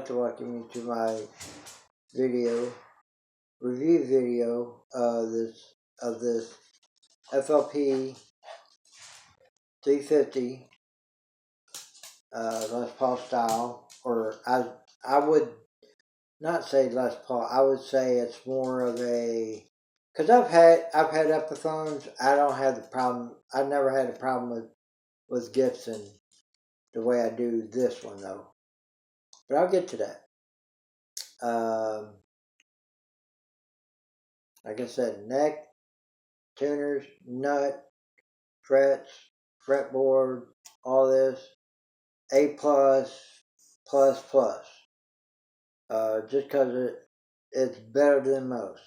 like to welcome you to my review video of this FLP 350 Les Paul style, or I would not say Les Paul. I would say it's more of a, because I've had Epiphones. I don't have the problem. I've never had a problem with Gibson the way I do this one though. But I'll get to that. Like I said, neck, tuners, nut, frets, fretboard, all this, A+, plus. Just because it's better than most.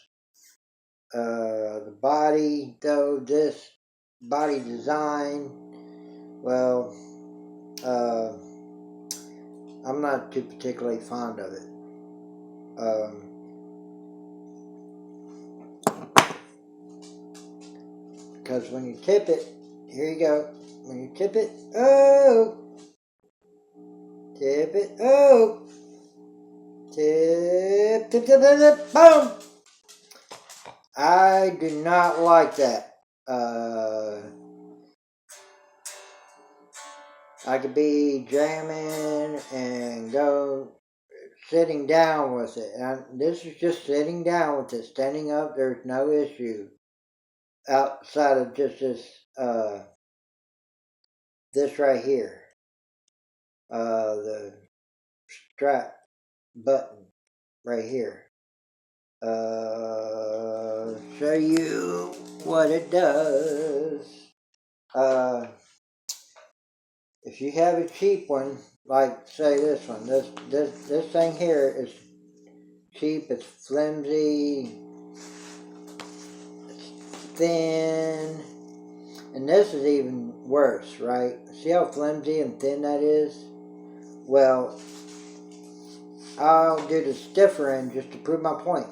The body, though, this body design, well, I'm not too particularly fond of it. Because when you tip it, here you go. When you tip it, oh! Tip it, oh! Tip, boom! I do not like that. I could be jamming and go sitting down with it. And this is just sitting down with it. Standing up, there's no issue. Outside of just this right here. The strap button right here. Show you what it does. If you have a cheap one, like say this one, this thing here is cheap, it's flimsy, it's thin, and this is even worse, right? See how flimsy and thin that is? Well, I'll do the stiffer end just to prove my point.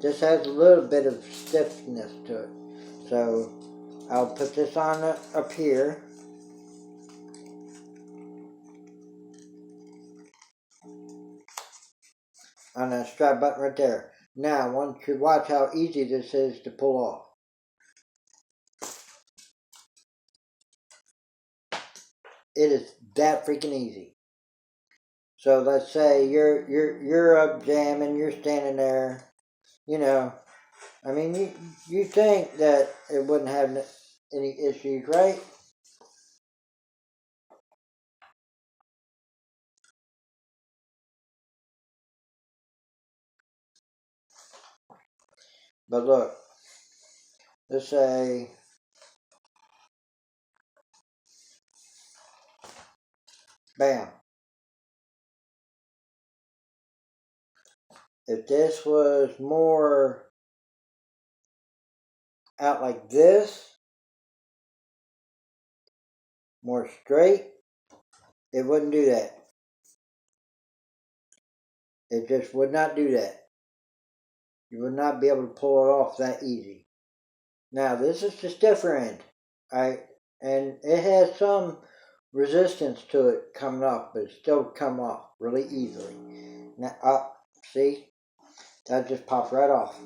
This has a little bit of stiffness to it. So I'll put this on up here. On that strap button right there. Now, one should watch how easy this is to pull off. It is that freaking easy. So let's say you're up jamming, you're standing there, you know. I mean, you think that it wouldn't have any issues, right? But look, let's say bam. If this was more out like this, more straight, it wouldn't do that. It just would not do that. You would not be able to pull it off that easy. Now this is the stiffer end, right? And it has some resistance to it coming off, but it still come off really easily. Now, see? That just popped right off.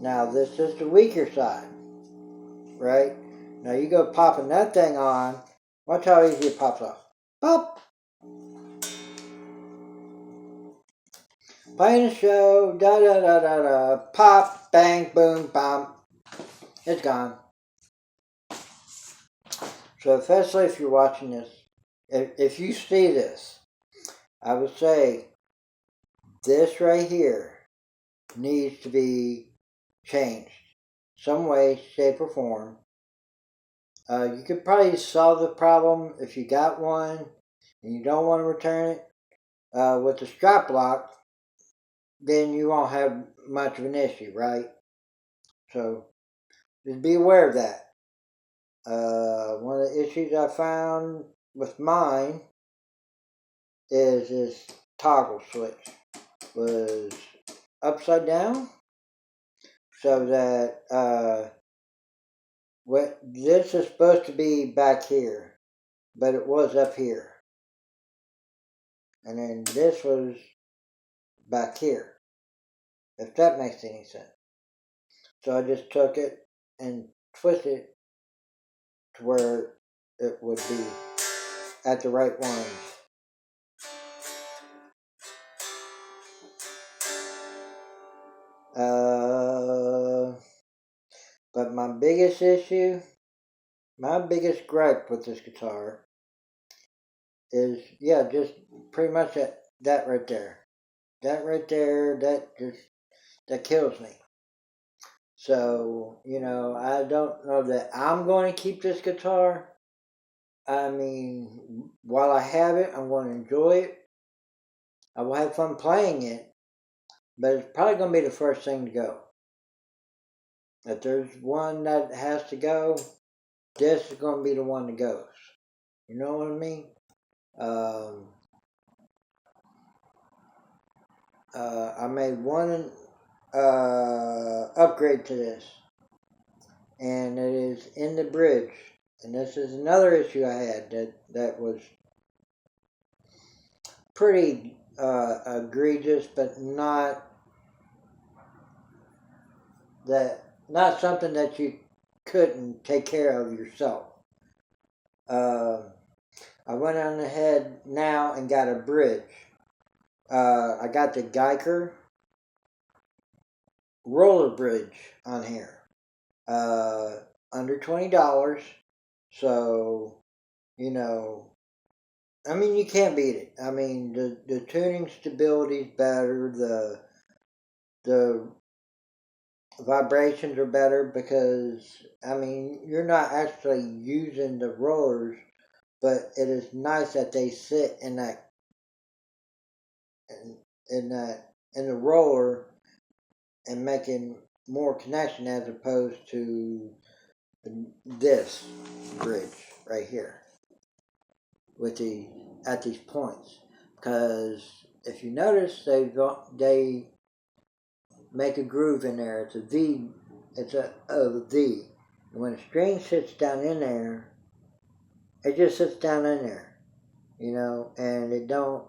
Now this is the weaker side, right? Now you go popping that thing on, watch how easy it pops off. Pop! Playing a show, pop, bang, boom, bam. It's gone. So Fesley, if you're watching this, if you see this, I would say this right here needs to be changed some way, shape, or form. You could probably solve the problem if you got one and you don't want to return it with the strap lock. Then you won't have much of an issue, right? So just be aware of that. One of the issues I found with mine is this toggle switch was upside down, so that this is supposed to be back here, but it was up here, and then this was back here, if that makes any sense. So I just took it and twisted it to where it would be at the right ones. But my biggest issue, my biggest gripe with this guitar is, yeah, just pretty much that right there. That right there, that kills me. So, you know, I don't know that I'm going to keep this guitar. I mean, while I have it, I'm going to enjoy it. I will have fun playing it, but it's probably going to be the first thing to go. If there's one that has to go, this is going to be the one that goes. You know what I mean? I made one upgrade to this, and it is in the bridge. And this is another issue I had that was pretty egregious, but not something that you couldn't take care of yourself. I went on ahead now and got a bridge. I got the Geiger roller bridge on here. Under $20. So, you know, I mean, you can't beat it. I mean, the tuning stability is better. The vibrations are better because, I mean, you're not actually using the rollers, but it is nice that they sit in the roller and making more connection as opposed to this bridge right here at these points. Because if you notice, they make a groove in there. It's a V. It's a V. And when a string sits down in there, it just sits down in there, you know, and it don't.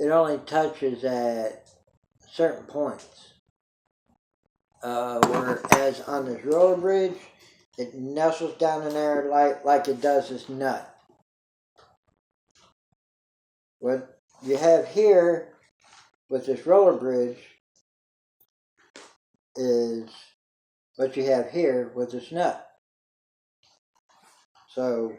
It only touches at certain points. Whereas on this roller bridge, it nestles down in there like it does this nut. What you have here with this roller bridge is what you have here with this nut. So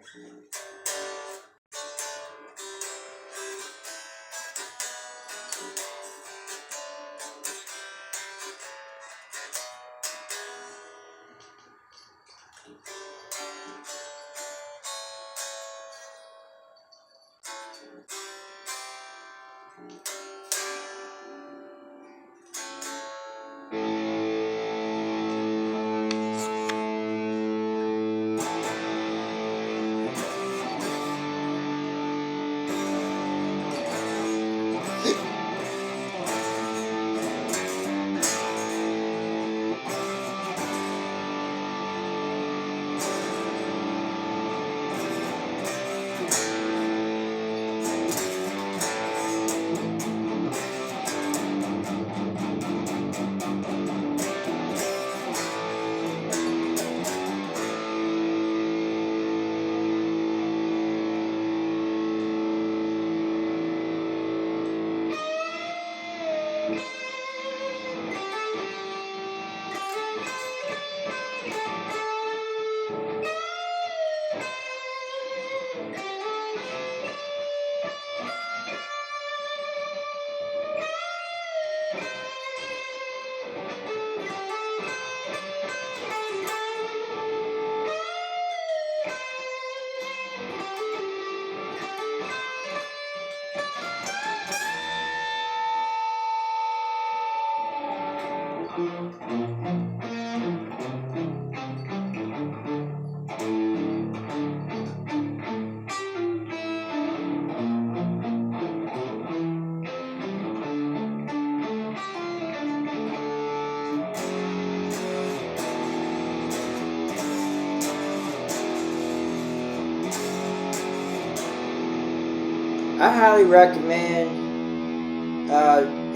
I highly recommend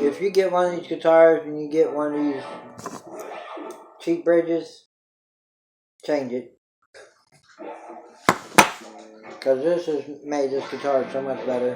if you get one of these guitars and you get one of these cheap bridges, change it. Because this has made this guitar so much better.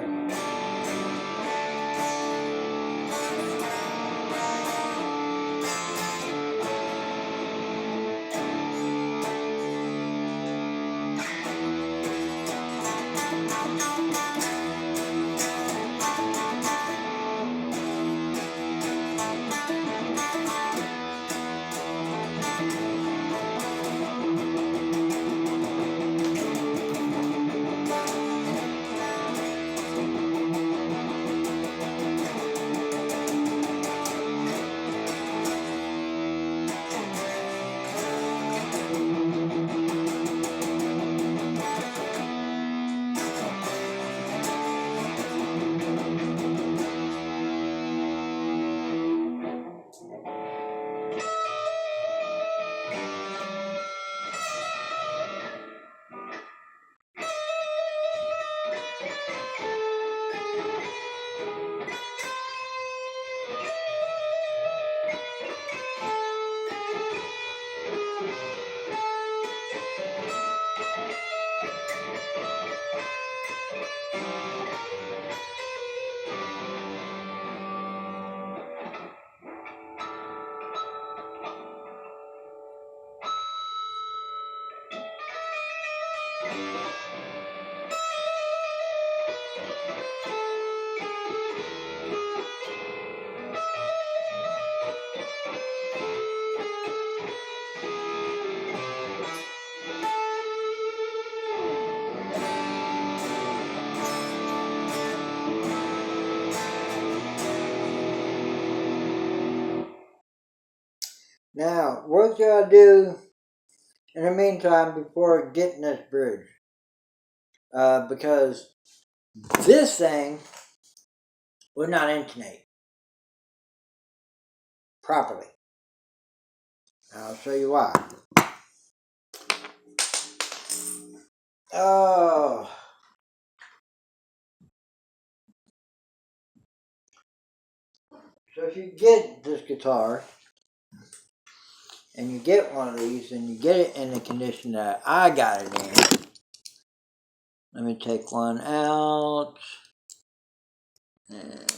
Now, what should I do in the meantime before getting this bridge? Because this thing would not intonate properly. I'll show you why. Oh. So if you get this guitar, and you get one of these, and you get it in the condition that I got it in. Let me take one out. And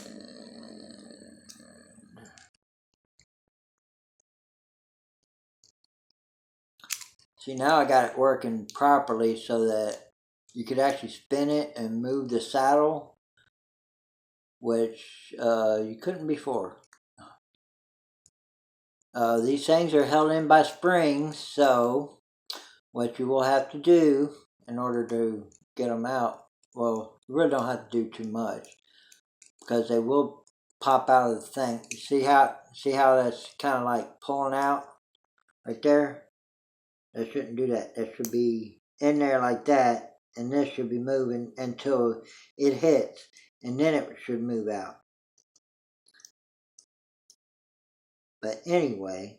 see, now I got it working properly so that you could actually spin it and move the saddle, which you couldn't before. These things are held in by springs, so what you will have to do in order to get them out, well, you really don't have to do too much because they will pop out of the thing. You see how that's kind of like pulling out right there? That shouldn't do that. That should be in there like that, and this should be moving until it hits, and then it should move out. But anyway,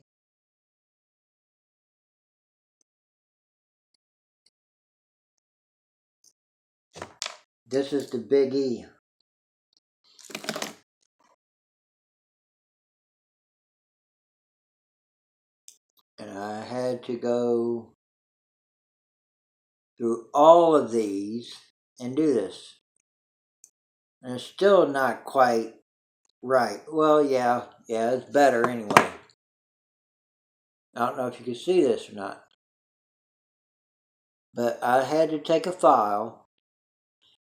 this is the Big E. And I had to go through all of these and do this. And it's still not quite right. Well, yeah, it's better anyway. I don't know if you can see this or not. But I had to take a file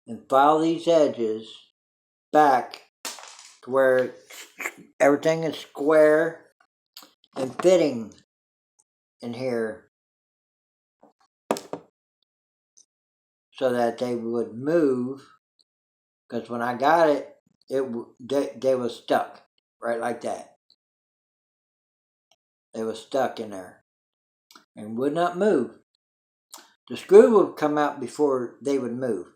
and file these edges back to where everything is square and fitting in here so that they would move, because when I got it, they was stuck right like that. They was stuck in there and would not move. The screw would come out before they would move.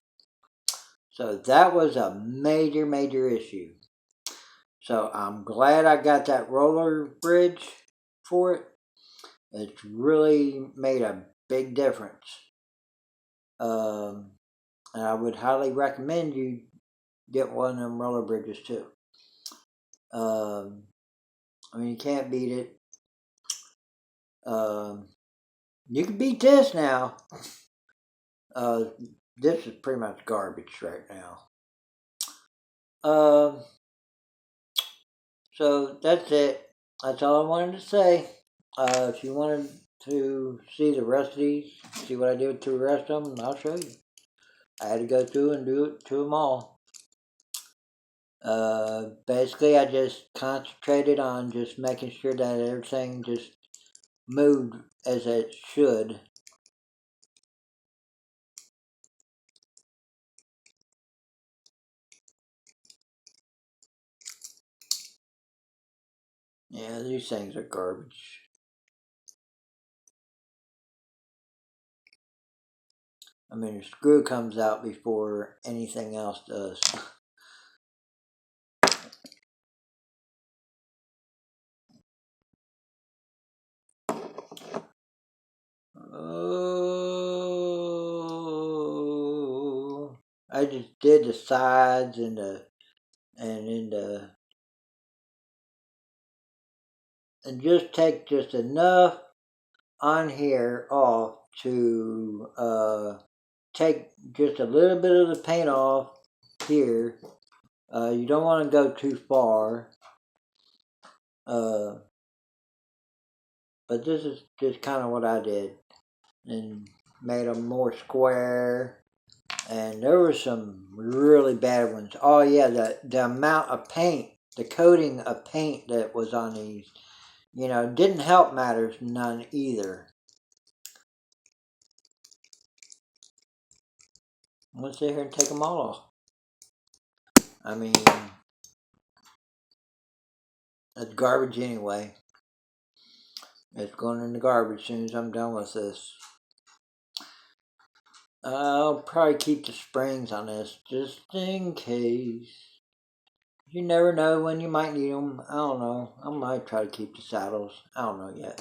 So that was a major issue. So I'm glad I got that roller bridge for it. It's really made a big difference. And I would highly recommend you get one of them roller bridges too. I mean, you can't beat it. You can beat this now. This is pretty much garbage right now. So that's it. That's all I wanted to say. If you wanted to see the rest of these, see what I did to the rest of them, I'll show you. I had to go through and do it to them all. Basically, I just concentrated on just making sure that everything just moved as it should. Yeah, these things are garbage. I mean, the screw comes out before anything else does. Oh, I just did the sides and just take just enough on here off to take just a little bit of the paint off here. You don't want to go too far. But this is just kind of what I did, and made them more square. And there were some really bad ones. Oh yeah, the amount of paint, the coating of paint that was on these, didn't help matters none either. I'm gonna sit here and take them all off. I mean, it's garbage anyway. It's going in the garbage as soon as I'm done with this. I'll probably keep the springs on this just in case. You never know when you might need them. I don't know. I might try to keep the saddles. I don't know yet.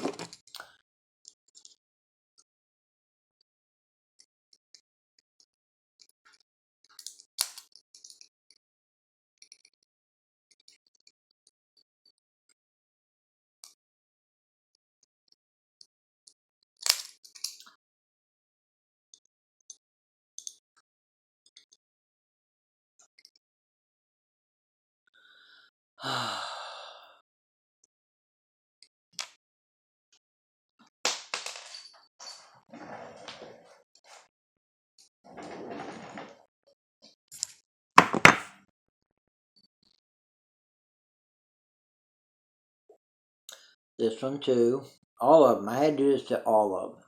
This one too. All of them. I had to do this to all of them.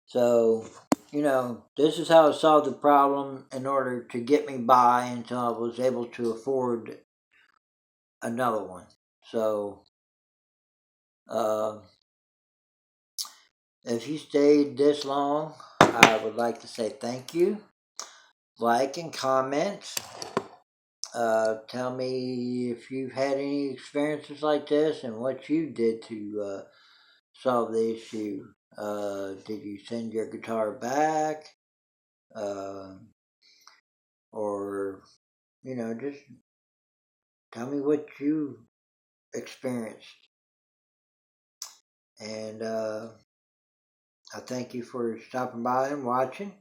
So, this is how I solved the problem in order to get me by until I was able to afford another one. So, if you stayed this long, I would like to say thank you. Like and comment. Tell me if you've had any experiences like this and what you did to solve the issue. Did you send your guitar back? Or, just tell me what you experienced. And I thank you for stopping by and watching.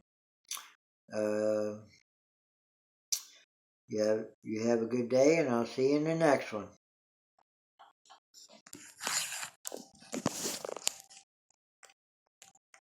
You have a good day, and I'll see you in the next one.